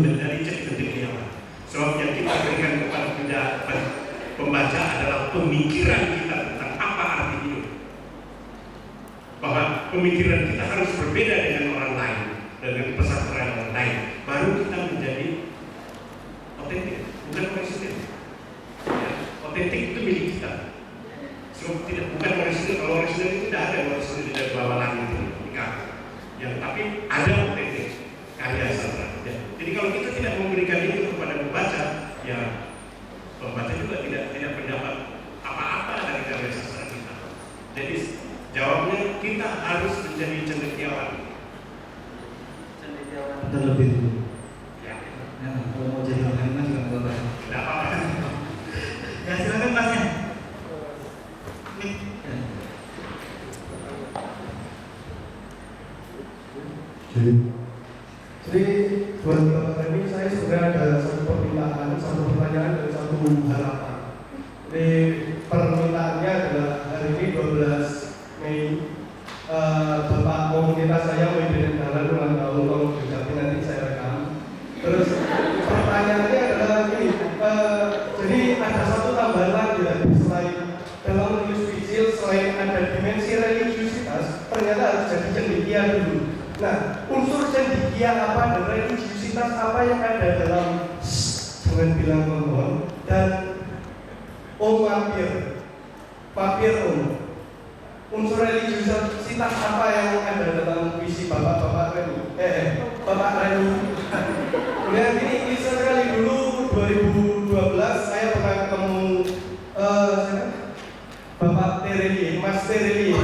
dulu dari cendekiawan. Sebab yang kita berikan kepada pembaca adalah pemikiran kita tentang apa arti hidup. Bahwa pemikiran kita harus berbeda dengan orang lain, dengan pesantren orang lain, baru kita menjadi otentik, bukan orisinil. Ya, otentik itu milik kita. So, bukan orisinil. Kalau orisinil itu tidak ada orisinil di bawah langit itu, yang tapi ada otentik karya sastra. Ya. Jadi kalau kita tidak memberikan itu kepada pembaca, ya pembaca juga tidak mendapat apa-apa dari karya sastra kita. Jadi jawabnya kita harus menjadi cendekiawan. Cendekiawan terlebih dulu. Ya. Nah, kalau mau jadi pengalaman juga nggak apa-apa. Tidak apa-apa. Ya silakan masnya. Jadi buat Bapak Remi, saya sebenarnya ada satu permintaan, satu pertanyaan dan satu harapan. Jadi permintaannya adalah hari ini 12 Mei Bapak komunitas saya Widen Dalan ulang tahun, tolong diucapin nanti saya rekam. Terus pertanyaannya adalah ini, jadi ada satu tambahan lagi tadi, selain dalam menulis visual, selain ada dimensi religiusitas, ternyata harus jadi cendekia dulu. Nah, unsur cendekia apa dan religiusitas apa yang ada dalam jangan bilang ngomong dan Om Papir Om, unsur religiusitas apa yang ada dalam visi Bapak Remi? Bapak Remi. Kemudian ini sekali dulu 2012 saya pernah ketemu Bapak Terelie, Mas Terelie.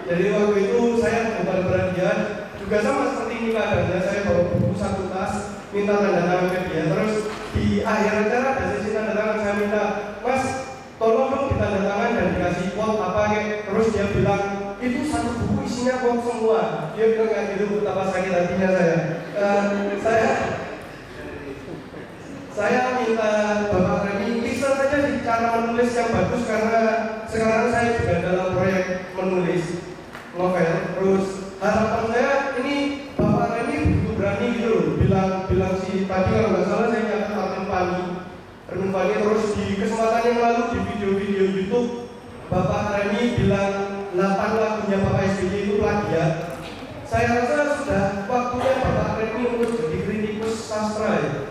Jadi waktu itu saya bukan berhadiah, juga sama seperti ini keadaannya, saya bawa buku satu tas, minta tanda tangan ke dia. Terus di akhir acara ada sesi tanda tangan, saya minta, Mas, tolong dong ditanda tangan dan dikasih quote apa kayak. Terus dia bilang, itu satu buku isinya quote semua. Dia bilang kayak gitu, betapa sakit hatinya saya. Saya minta Bapak Remi bisa saja di cara menulis yang bagus, karena sekarang saya juga dalam proyek menulis novel. Terus harapan saya ini Bapak Remi begitu berani gitu loh, bilang si tadi kalau nggak salah saya nyatet Armin Pani. Terus di kesempatan yang lalu di video-video YouTube Bapak Remi bilang 8 lagunya Bapak SBY itu plagiat. Saya rasa sudah waktunya Bapak Remi untuk jadi kritikus sastra ya.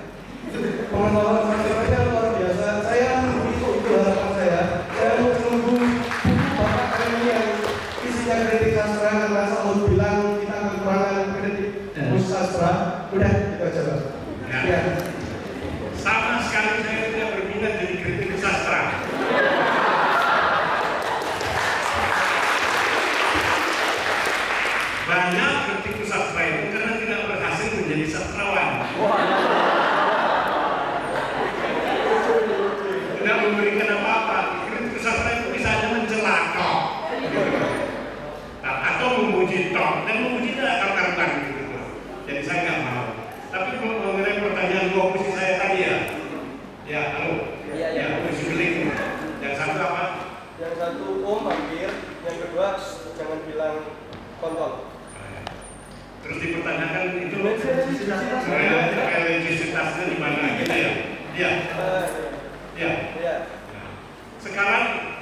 Pengetahuan sastranya luar biasa. Saya menunggu itu harapan saya. Saya menunggu Bapak Remi yang isinya kritik sastra, karena Saud bilang kita kekurangan kritikus sastra. Udah, itu aja Pak. Ya. Sama sekali saya tidak berminat jadi kritikus sastra. Banyak kritikus sastra itu karena tidak berhasil menjadi sastrawan. Tidak memberikan apa-apa. Kritikus sastra itu bisa hanya mencela tok, atau memuji tok, dan memuji tidak akar-akaran gitu. Jadi saya nggak mau. Tapi mengenai pertanyaan dua posisi saya tadi ya, halo, ya, posisi beli. Yang satu apa? Yang satu Om Papir, yang kedua jangan bilang kontol. Terus dipertanyakan itu religiusitasnya di mana gitu ya? Iya. Iya. Sekarang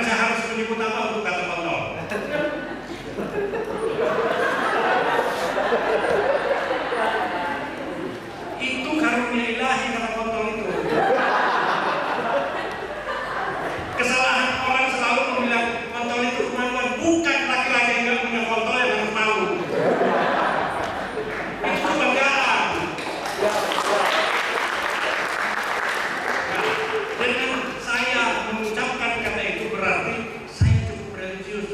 saya harus menyebut apa untuk kata kontol? Itu karunia ilahi kata kontol itu. Kesalahan orang selalu membilang kontol itu kemauan, bukan laki-laki yang nggak punya kontol yang harus malu. Itu kebanggaan. Nah, dengan saya mengucapkan kata itu berarti saya cukup religius.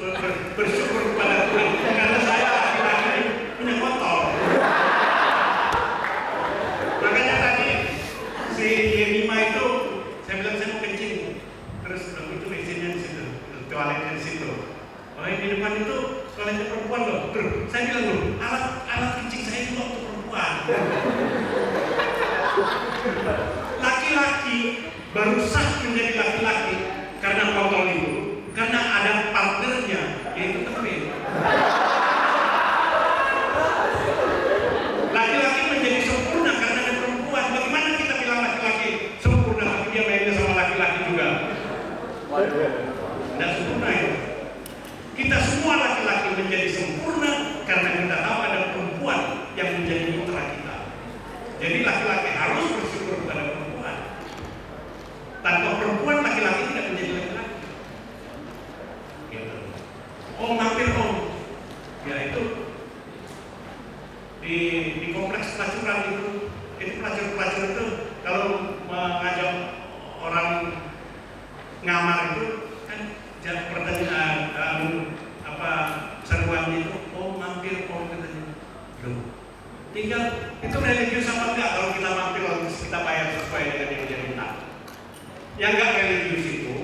oh mampir om, ya itu di kompleks pelacuran itu pelacur itu kalau mengajak orang ngamar itu kan pertanyaan seruan itu, oh mampir om katanya. Loh, tinggal itu religius apa enggak kalau kita mampir lalu kita bayar sesuai dengan yang dia minta. Yang enggak religius itu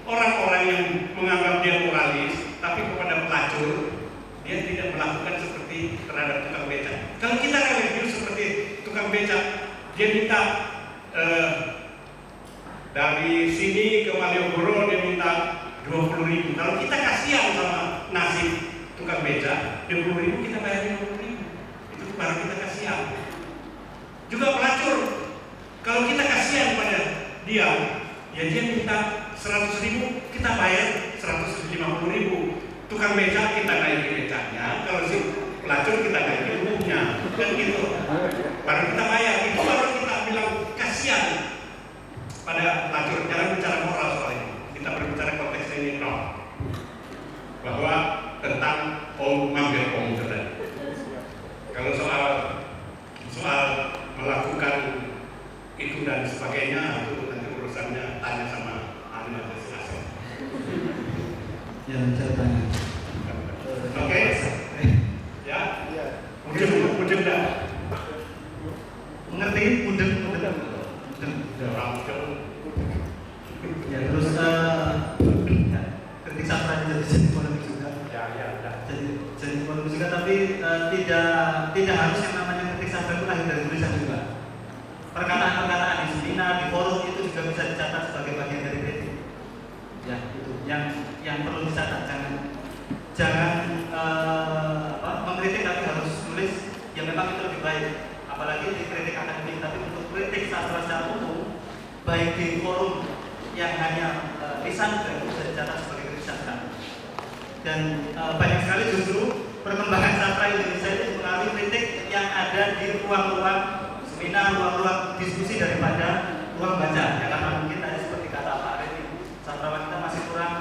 orang-orang yang menganggap dia moralis tapi kepada pelacur dia tidak melakukan seperti terhadap tukang becak. Kalau kita religius seperti tukang becak, dia minta dari sini ke Malioboro dia minta 20.000. Kalau kita kasihan sama nasib tukang becak, 20.000 kita bayar 50.000. Itu baru kita kasihan. Juga pelacur, kalau kita kasihan pada dia, ya dia minta 100.000, kita bayar 150.000. Tukang becak kita naiki becaknya, kalau si pelacur kita naiki rumahnya, kan gitu. Baru kita bayar, itu baru kita bilang kasihan pada pelacur. Jangan bicara moral soal ini. Kita berbicara konteks ini bahwa tentang mampir om tadi. Kalau soal melakukan itu dan sebagainya itu nanti urusannya tanya sama Anda Asep. Yang saya tanya. Oke? Ya? Mudeng dah. Mengerti? Mudeng. Ya terus kritik sastra jadi polemik juga. Jadi polemik juga, tapi tidak harus yang namanya kritik sastra itu lahir dari tulisan juga. Perkataan-perkataan di seminar, di forum itu juga bisa dicatat sebagai bagian dari kritik. Ya itu yang perlu dicatat. Jangan mengkritik tapi harus tulis yang memang itu lebih baik. Apalagi di kritik akademik, tapi untuk kritik sastra secara umum, baik di forum yang hanya lisan juga itu bisa dicatat sebagai kritik sastra. Dan banyak sekali justru perkembangan sastra Indonesia itu mengalami kritik yang ada di ruang-ruang seminar, ruang-ruang diskusi daripada ruang baca. Ya karena mungkin tadi seperti kata Pak Reni, sastrawan kita masih kurang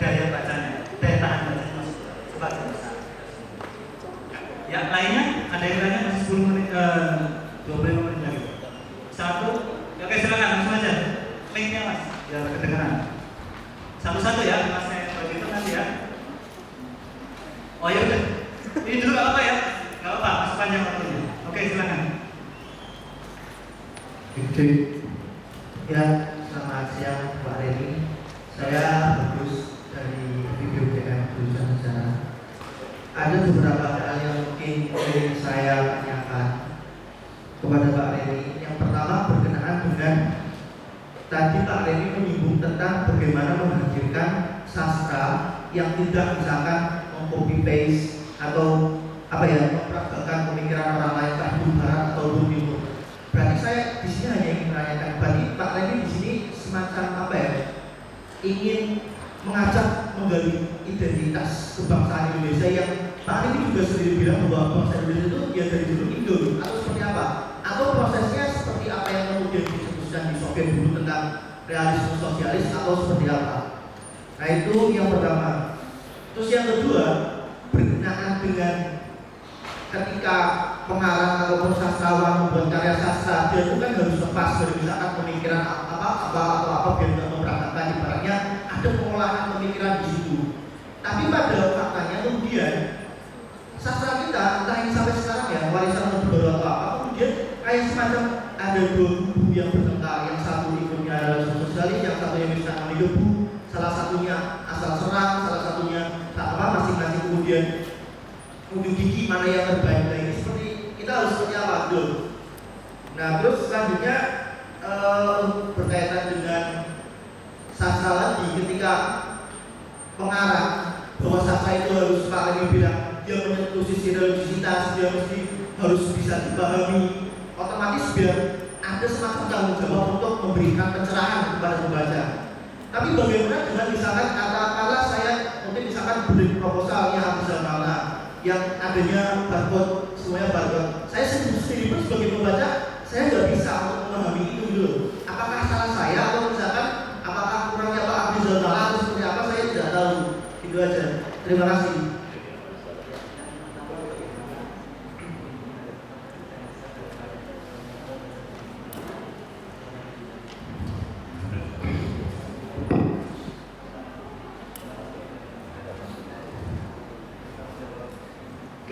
daya bacanya, daya tahan bacanya masih sebagian besar. Ya lainnya ada yang lainnya masih 10 menit, 25 menit lagi. Satu, oke silakan langsung aja. Linknya mas, biar kedengeran. Satu-satu ya, mas saya bagi itu nanti ya. Oh ya udah, ini dulu nggak apa ya, nggak apa, masih panjang waktunya. Oke silakan. Ya, selamat siang Pak Reni. Saya Bagus dari Video DM Jurusan Sejarah. Ada beberapa hal yang mungkin ingin saya tanyakan kepada Pak Reni. Yang pertama berkenaan dengan tadi Pak Reni menyinggung tentang bagaimana menghadirkan sastra yang tidak misalkan mengcopy paste atau memperagakan pemikiran orang lain entah itu barat atau timur. Berarti saya di sini hanya ingin menanyakan, berarti Pak Reni di sini semacam ingin mengajak menggali identitas kebangsaan Indonesia yang Pak Reni juga sendiri bilang bahwa bangsa Indonesia itu ya dari dulu Indo, atau seperti apa? Atau prosesnya seperti apa yang kemudian disebutkan di Soviet dulu tentang realisme sosialis atau seperti apa? Nah itu yang pertama. Terus yang kedua berkenaan dengan ketika pengarang ataupun sastrawan membuat karya sastra, dia itu kan harus lepas dari misalkan pemikiran apa biar tidak memperagakan, ibaratnya ada pengolahan pemikiran di situ. Tapi pada faktanya kemudian sastra kita entah ini sampai sekarang ya warisan baru atau apa, kemudian kayak semacam ada dua kubu yang bertengkar, yang satu ikutnya adalah sosialis, yang satunya misalkan debu, salah satunya asal serang, salah satunya masing-masing kemudian unjuk gigi mana yang terbaik. Nah ini seperti kita harus seperti apa dulu. Nah terus selanjutnya berkaitan dengan sastra lagi, ketika pengarang bahwa sastra itu harus Pak Reni bilang dia menyentuh sisi religiositas, dia mesti harus bisa dipahami, otomatis biar ada semacam tanggung jawab untuk memberikan pencerahan kepada pembaca. Tapi bagaimana dengan misalkan katakanlah saya mungkin misalkan beri proposalnya Habis Zamana yang adanya barcode, semuanya barcode. Saya sendiri pun sebagai pembaca saya nggak bisa untuk memahami itu dulu. Apakah salah saya atau misalkan apakah kurangnya Pak Habis Zamana atau seperti apa, saya tidak tahu. Itu aja. Terima kasih.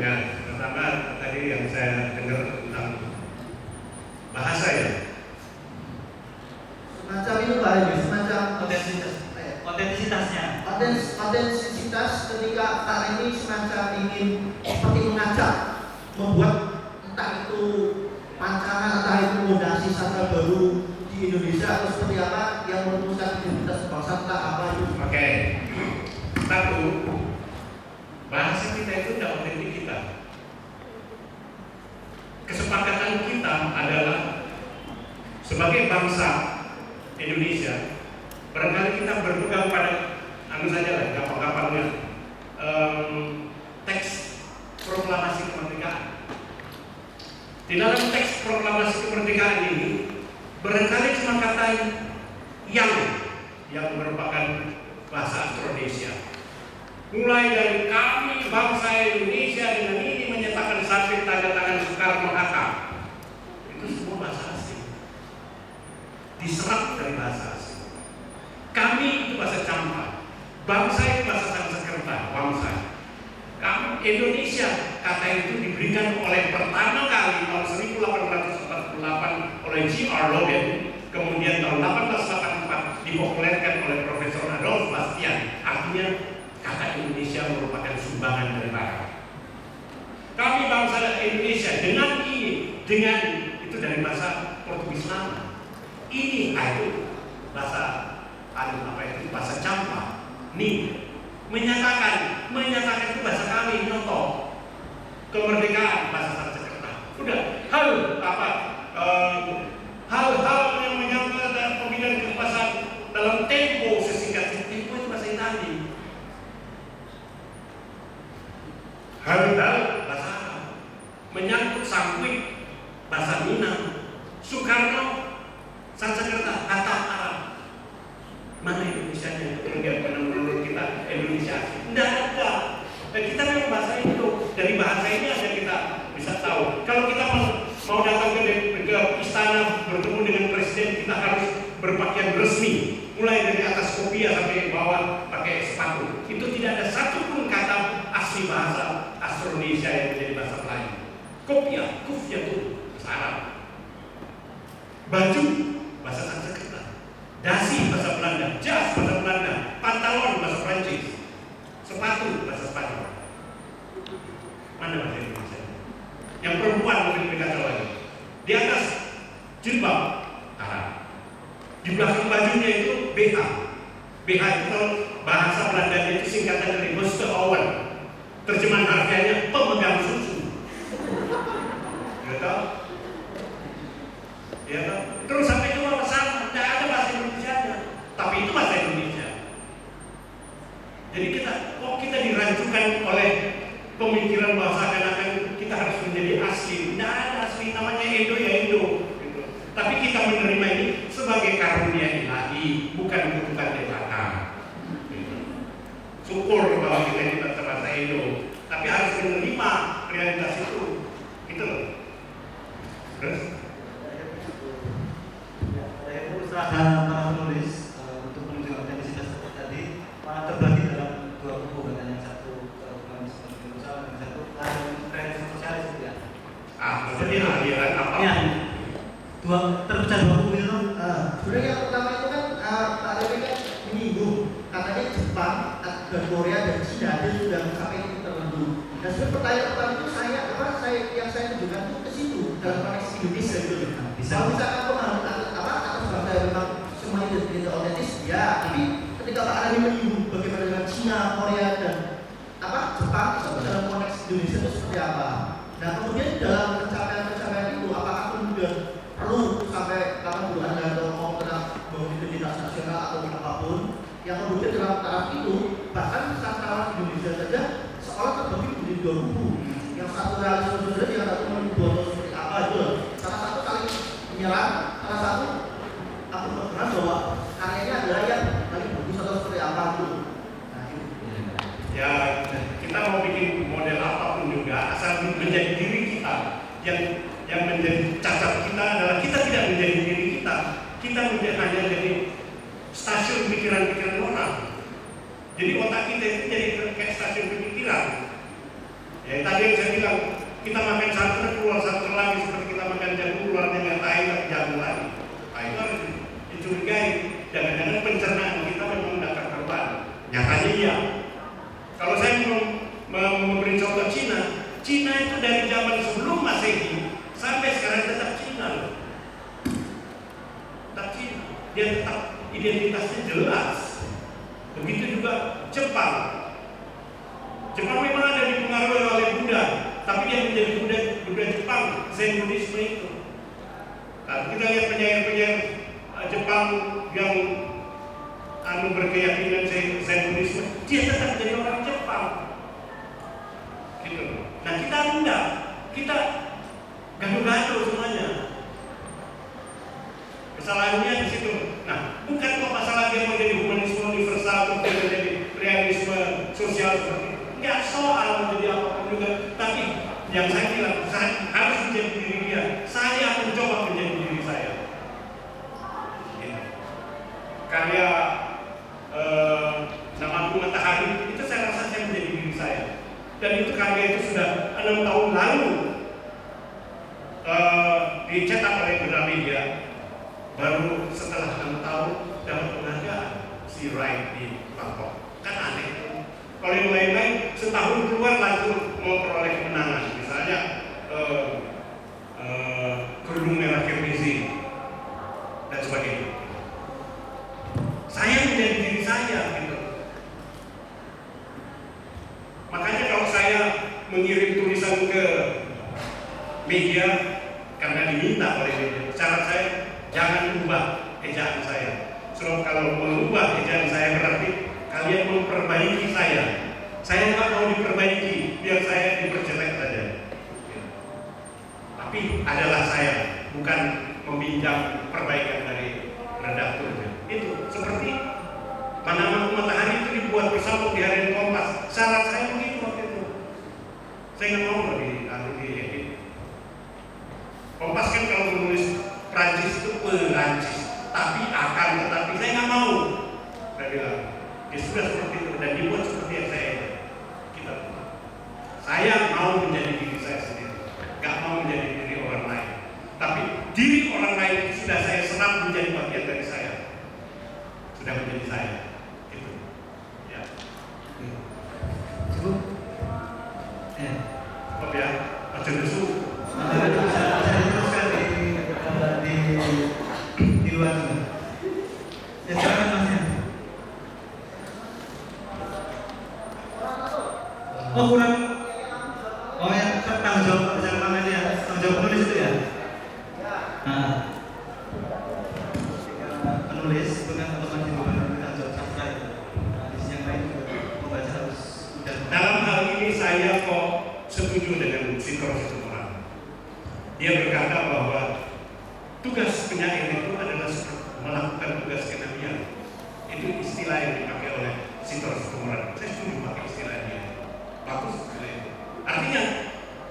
Ya, pertama tadi yang saya dengar tentang bahasa ya. Semacam itu Pak Remi, semacam Otentisitasnya. otentisitas ketika Pak Remi semacam ingin seperti mengajak membuat entah itu pancangan, entah itu fondasi sastra baru di Indonesia atau seperti apa yang merumuskan identitas bangsa, entah apa itu. Oke. Satu, bahasa kita itu tidak otentik kita. Kesepakatan kita adalah sebagai bangsa Indonesia, barangkali kita berpegang pada saja lah, gampang-gampangnya teks proklamasi kemerdekaan. Di dalam teks proklamasi kemerdekaan ini barangkali cuma kata yang merupakan bahasa Austronesia. Mulai dari kami bangsa Indonesia dengan ini menyatakan sabit tanda tangan Soekarno-Hatta, itu semua bahasa asing, diserap dari bahasa asing. Kami itu bahasa Campa, bangsa itu bahasa Sanskerta, bangsa. Kami Indonesia, kata itu diberikan oleh pertama kali tahun 1848 oleh J.R. Logan, kemudian tahun 1884 dipopulerkan oleh Profesor Adolf Bastian. Artinya kata Indonesia merupakan sumbangan dari Barat. Kami bangsa Indonesia dengan ini, dengan itu dari bahasa Portugis lama. Ini itu bahasa bahasa Campa. Nih menyatakan itu bahasa kami, nyontoh kemerdekaan bahasa Sanskerta. Udah hal-hal yang menyangkut pemilihan kekuasaan dalam tempo sesingkat tempo itu bahasa Italia. Hal-hal bahasa Arab, menyangkut sangkuit bahasa Minang, Soekarno Sanskerta, kata Arab. Mana Indonesianya? Kemudian menurut kita Indonesia tidak ada. Dan kita memang bahasa itu, dari bahasa ini aja kita bisa tahu. Kalau kita mau datang ke istana bertemu dengan presiden, kita harus berpakaian resmi, mulai dari atas kopiah sampai bawah pakai sepatu. Itu tidak ada satupun kata asli bahasa Austronesia yang menjadi bahasa Melayu. Kopiah, kufia itu bahasa Arab. Baju bahasa Sanskerta, dasi bahasa Belanda, jas bahasa Belanda, pantalon bahasa Prancis, sepatu bahasa Spanyol. Mana bahasa Indonesia? Yang perempuan mungkin lebih kacau lagi. Di atas jilbab Arab, di belakang bajunya itu BH. BH itu bahasa Belanda itu singkatan dari Buster Owen. Terjemahan harfiahnya pemegang susu. Gitu? Ya kan? Terus sampai ke bawah sama, tidak ada bahasa Indonesianya, tapi itu bahasa Indonesia. Jadi kita dirancukan oleh pemikiran bahasa akan kita harus menjadi asli. Tidak ada asli, namanya Indo ya Indo. Gitu. Tapi kita menerima ini sebagai karunia ilahi, bukan kutukan dewata. Gitu. Syukur bahwa kita ini bahasa Indo, tapi harus menerima realitas itu. Gitu loh. Terus? Usaha para penulis untuk menunjukkan otentisitas tadi malah terbagi dalam dua kubu, katanya satu bukan seperti usaha dan satu realisme sosialis ya. Jadi aliran apa? Ya, terpecah dua kubu itu. Sebenarnya yang pertama itu kan Pak Remi kan menyinggung katanya Jepang dan Korea dan Cina dia sudah sampai titik tertentu. Dan sebenarnya pertanyaan pertama itu yang saya tunjukkan itu ke situ dalam konteks Indonesia gitu. Kalau misalkan atas bangsa memang semua itu otentis ya, tapi ketika Pak Remi menyinggung bagaimana dengan Cina, Korea dan Jepang itu dalam konteks Indonesia itu seperti apa? Nah kemudian dalam pencapaian itu apakah kemudian perlu sampai kapan dulu Anda mau tentang identitas nasional atau apapun yang kemudian dalam taraf itu bahkan sastrawan Indonesia saja seolah terbagi menjadi dua kubu, yang satu realisme sosial, yang satu membuat seperti apa itu. Salah satu saling menyerang, salah satu aku berkenan bahwa karyanya adalah yang paling bagus atau seperti apa itu. Nah itu. Ya, kita mau bikin model apapun juga, asal menjadi diri kita. Yang menjadi cacat kita adalah kita tidak menjadi diri kita. Kita hanya jadi stasiun pikiran-pikiran orang. Jadi otak kita itu jadi kayak stasiun pikiran. Ya tadi yang saya bilang, kita makan satu keluar satu lagi, seperti kita makan jagung keluarnya nggak tahu tapi jagung lagi. Nah itu harus dicurigai. Jangan-jangan pencernaan kita memang tidak karuan. Nyatanya iya. Kalau saya mau memberi contoh Cina itu dari zaman sebelum Masehi sampai sekarang tetap Cina loh. Tetap Cina. Dia tetap identitasnya jelas. Begitu juga Jepang. Jepang memang ada dipengaruhi oleh Buddha, tapi dia menjadi Buddha Jepang, Zen Buddhisme itu. Nah, kita lihat penyair-penyair Jepang yang berkeyakinan Zen Buddhisme, dia tetap jadi orang Jepang. Gitu. Nah kita enggak, kita gaduh-gaduh semuanya. Kesalahannya di situ. Nah, bukan kok masalah dia mau jadi humanisme universal atau dia menjadi realisme sosial seperti itu. Enggak soal menjadi apapun juga. Tapi yang saya bilang, saya harus menjadi diri dia. Saya mencoba menjadi diri saya. Gitu. Karya Namaku Matahari itu saya rasa saya menjadi diri saya. Dan itu karya itu sudah 6 tahun lalu dicetak oleh Gramedia. Baru setelah 6 tahun dapat penghargaan si Wright di Bangkok. Kan aneh. Kalau yang lain-lain setahun keluar langsung mau peroleh kemenangan. Misalnya Kerudung Merah Kirmizi dan sebagainya. Saya menjadi diri saya gitu. Makanya kalau saya mengirim tulisan ke media karena diminta oleh media, syarat saya jangan ubah ejaan saya. Sebab kalau mengubah ejaan saya berarti kalian memperbaiki saya. Saya nggak mau diperbaiki, biar saya diperjelek saja. Tapi adalah saya, bukan meminjam perbaikan dari redakturnya. Itu seperti Namaku Matahari itu dibuat bersama di Harian Kompas. Syarat saya begitu waktu itu. Saya nggak mau di edit. Kompas kan kalau menulis Prancis itu Perancis, tapi akan tetapi saya nggak mau. Saya bilang, ya sudah seperti itu dan dibuat seperti yang saya. Saya mau menjadi diri saya sendiri, nggak mau menjadi diri orang lain. Tapi diri orang lain itu sudah saya serap menjadi bagian dari saya. Sudah menjadi saya. Itu. Ya. Cukup. Maaf ya, macam itu. Bisa diteruskan di luar sana. Ya silakan Mas. Oh kurang. Oh ya, tanggung jawab jangan ini ya, tanggung jawab penulis itu ya. Nah, penulis itu kan teman-teman di bawah tanggung jawab sastra itu. Di yang lain juga membaca harus. Dalam hal ini saya kok setuju dengan Sintor Situmorang. Dia berkata bahwa tugas penyair itu adalah melakukan tugas kenabian. Itu istilah yang dipakai oleh Sintor Situmorang. Saya setuju pakai istilah dia. Bagus istilah itu. Artinya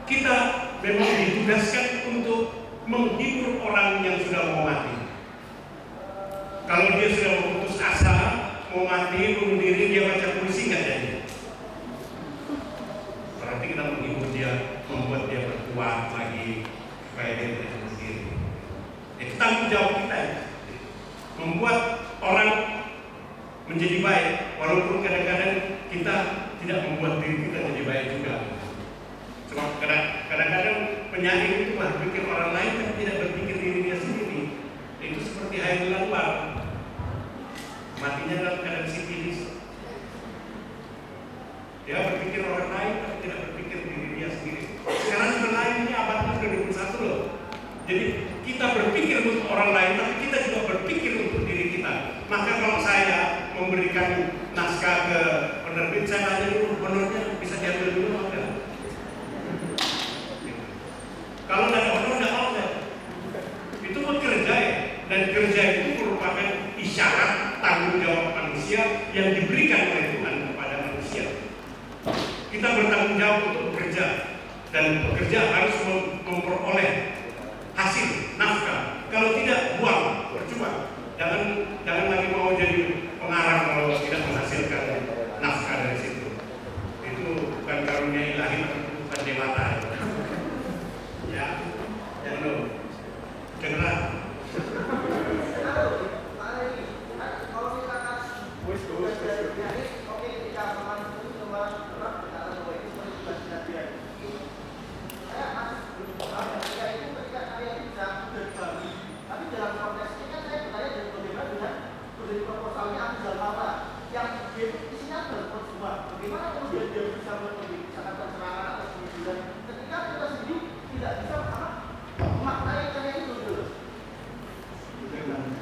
kita memang ditugaskan untuk menghibur orang yang sudah mau mati. Kalau dia sudah memutus asa, mau mati, bunuh diri, dia baca puisi nggak jadi. Berarti kita menghibur dia, membuat dia berkuat lagi supaya dia tidak bunuh diri. Itu tanggung jawab kita ya. Membuat orang menjadi baik, walaupun kadang-kadang kita tidak membuat diri kita jadi baik juga. Sebab kadang-kadang penyair itu berpikir orang lain tapi tidak berpikir diri dia sendiri. Itu seperti Hairil Anwar, matinya dalam keadaan sifilis. Dia berpikir orang lain tapi tidak berpikir diri dia sendiri. Sekarang sebenarnya ini abad 21 loh. Jadi kita berpikir untuk orang lain tapi kita juga berpikir untuk diri kita. Maka kalau saya memberikan naskah ke penerbit, saya tanya dulu honornya bisa diambil dulu atau enggak? Kalau tidak ada honor, tidak mau saya. Itu bekerja ya. Dan kerja itu merupakan isyarat tanggung jawab manusia yang diberikan oleh Tuhan kepada manusia. Kita bertanggung jawab untuk bekerja, dan pekerja harus memperoleh hasil nafkah. Kalau tidak, buang, percuma. Jangan lagi mau jadi pengarang kalau tidak menghasilkan nafkah dari situ. Itu bukan karunia ilahi, bukan dewata. Ya, cenderung.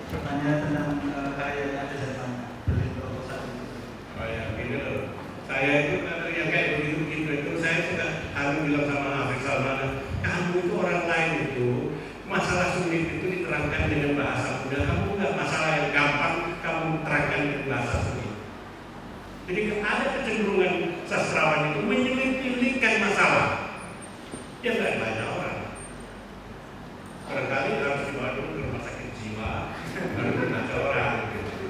Pertanyaan tentang karya yang ada dalam berlian proposal itu. Oh ya, gini loh. Saya itu yang kayak begitu itu saya sudah harus bilang sama Afif Salman, kamu itu orang lain itu masalah sulit itu diterangkan dengan bahasa mudah. Kamu nggak masalah yang gampang kamu terangkan dengan bahasa sulit. Jadi ada kecenderungan sastrawan itu menyelip-nyelipkan masalah. Ya nggak banyak orang. Barangkali harus dibawa dulu ke rumah sakit jiwa, baru dibaca orang. Gitu.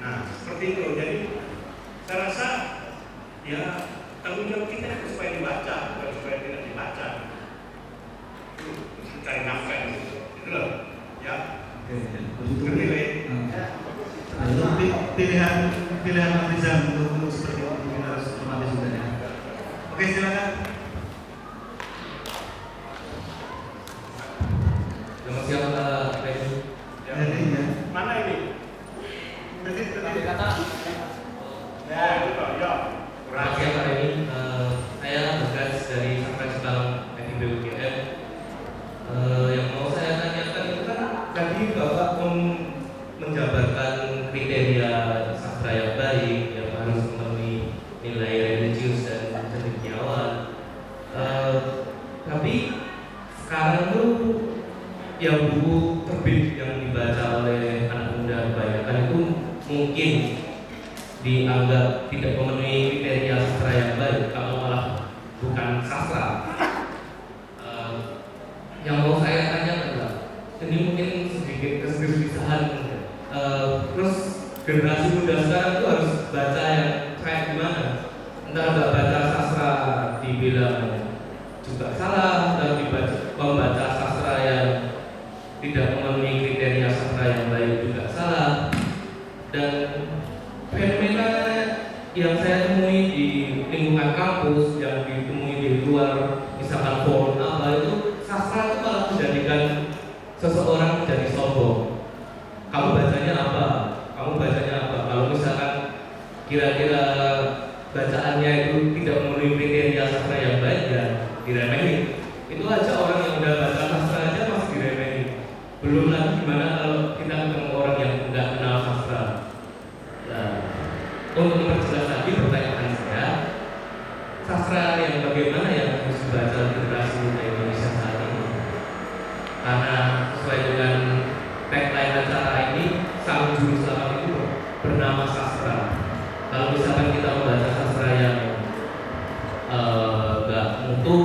Nah, seperti itu. Jadi saya rasa ya tanggung jawab kita supaya dibaca, bukan supaya tidak dibaca. Cari nafkah itu loh. Ya. Oke. Itu pilihan Mas Rizal untuk seperti itu mungkin harus otomatis juga ya. Oke, silakan. Selamat siang Pak Reni. Ya. Mana ini? Tadi kata. Ya, itu Pak. Ya. Selamat siang Pak Reni. Saya Bagas dari Sastra Jepang FIB UGM. Yang mau saya tanyakan itu kan tadi Bapak menjabarkan kriteria sastra yang baik, yang harus memenuhi nilai religius dan cendekiawan. Tapi sekarang tuh yang buku terbit yang dibaca oleh anak muda kebanyakan itu mungkin dianggap tidak memenuhi kriteria sastra yang baik, kalau malah bukan sastra. Yang mau saya tanyakan Pak, ini mungkin sedikit kegelisahan. Terus generasi muda sekarang tuh harus baca yang kayak gimana? Entah nggak baca sastra dibilang juga salah, dan membaca sastra yang tidak memenuhi kriteria sastra yang baik juga salah. Dan fenomena yang saya temui di lingkungan kampus, yang ditemui di luar, misalkan forum apa itu, sastra itu malah menjadikan seseorang menjadi sombong. Kamu bacanya apa? Kamu bacanya apa? Kalau misalkan kira-kira bacaannya itu tidak memenuhi kriteria sastra yang baik, ya diremehin. Itu aja orang yang udah baca sastra aja masih diremehin. Belum lagi gimana kalau kita ketemu orang yang nggak kenal sastra. Nah, untuk memperjelas lagi pertanyaan saya, sastra yang bagaimana yang harus dibaca generasi muda Indonesia saat ini? Karena sesuai dengan tagline acara ini, sang juru selamat itu bernama sastra. Kalau misalkan kita membaca sastra yang nggak mutu,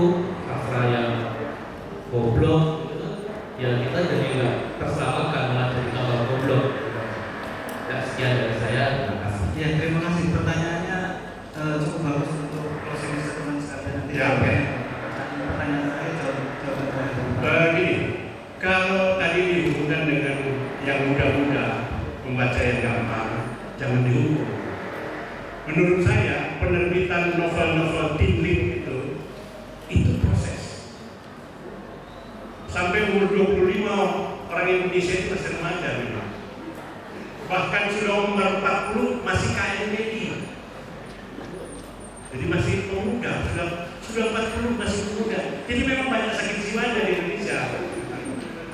sastra yang goblok, gitu, ya kita jadi nggak terselamatkan, malah jadi tambah goblok. Ya, sekian dari saya. Terima kasih. Ya, terima kasih. Pertanyaannya cukup bagus untuk closing statement sekalian nanti. Ya, oke. Pertanyaan saya jawaban Begini, kalau tadi dihubungkan dengan yang muda-muda membaca yang gampang, jangan dihukum. Menurut saya penerbitan novel-novel teen lit itu proses. Sampai umur 25 orang Indonesia itu masih remaja memang. Bahkan sudah umur 40 masih KMPI. Jadi masih pemuda, sudah 40 masih pemuda. Jadi memang banyak sakit jiwanya di Indonesia.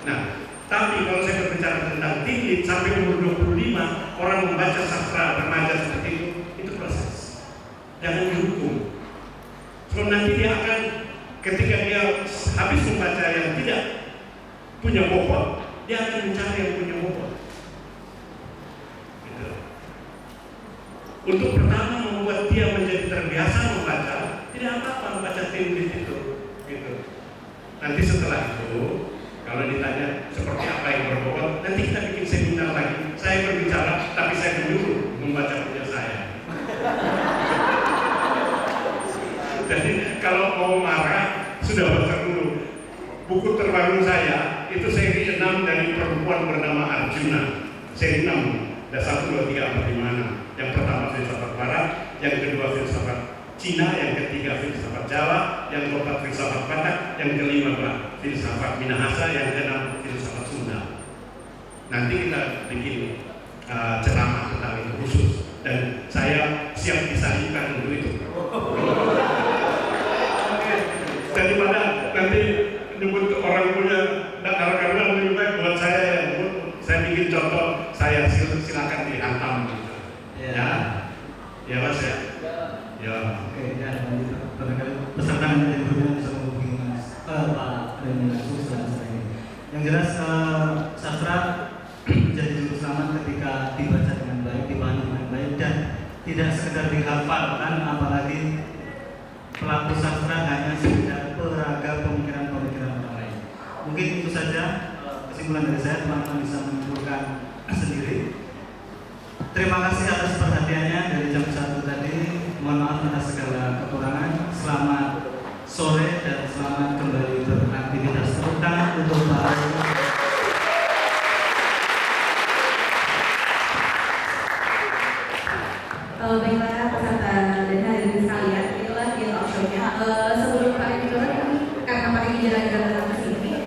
Nah, tapi kalau saya berbicara tentang teen lit sampai umur 25 orang membaca sastra remaja seperti itu proses. Jangan dihukum. Sebab nanti dia akan, ketika dia habis membaca yang tidak punya bobot, dia akan mencari yang punya bobot. Gitu. Untuk pertama membuat dia menjadi terbiasa membaca, tidak apa-apa membaca template itu, gitu. Nanti setelah itu, kalau ditanya seperti apa yang berbobot, nanti kita bikin seminar lagi. Saya berbicara, tapi saya menyuruh membaca punya saya. Jadi kalau mau marah, sudah baca dulu. Buku terbaru saya itu seri 6 dari perempuan bernama Arjuna. Seri 6, ada 1, 2, 3, 4, 5, 6. Yang pertama filsafat Barat, yang kedua filsafat Cina, yang ketiga filsafat Jawa, yang keempat filsafat Batak, yang kelima filsafat Minahasa, yang keenam filsafat Sunda. Nanti kita bikin ceramah tentang itu khusus, dan saya siap disalibkan untuk itu. Daripada nanti nyebut orang punya karena lebih baik buat saya yang saya bikin contoh, saya silakan dihantam gitu. Ya, ya Mas ya. Ya. Oke, ya lanjut. Barangkali peserta yang dari berhubungan bisa menghubungi Mas Pak Reni langsung setelah saya. Yang jelas sastra menjadi juru selamat ketika dibaca dengan baik, dipahami dengan baik, dan tidak sekedar dihafalkan, apalagi pelaku sastra hanya sekedar peraga pemikiran-pemikiran orang lain. Mungkin itu saja kesimpulan dari saya, teman-teman bisa menyimpulkan sendiri. Terima kasih atas perhatiannya dari jam 1 tadi. Mohon maaf atas segala kekurangan. Selamat sore dan selamat kembali beraktivitas. Tepuk tangan untuk Pak Reni. Baiklah.